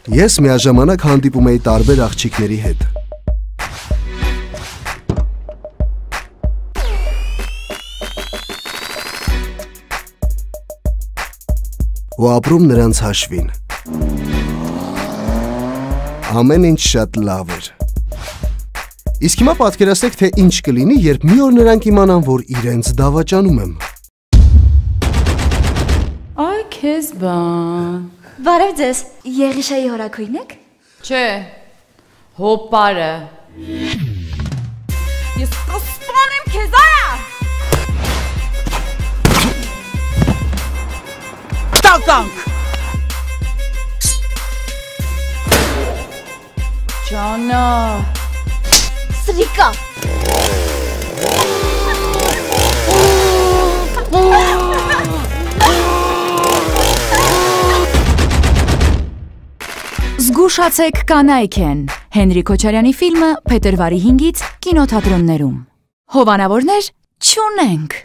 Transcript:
Ես միաժամանակ հանդիպում էի տարբեր աղջիկների հետ։ Ու ապրում նրանց հաշվին։ Ամեն ինչ շատ լավ էր։ Իսկ հիմա պատկերացրեք, թե ինչ կլինի, երբ մի օր նրանք իմանան, որ իրենց դավաճանում եմ։ Այ քեզ բան։ Բարև ձեզ, Եղիշայի հորաքույն եք։ Չէ, հոպարը։ Ես կսպանեմ քեզ, արա։ Տականք։ Ջանա։ Սրիկա։ Զգուշացեք կանայք են։ Հենրիկ Քոչարյանի ֆիլմը փետրվարի 5-ից կինոթատրոններում։ Հովանավորներ չունենք։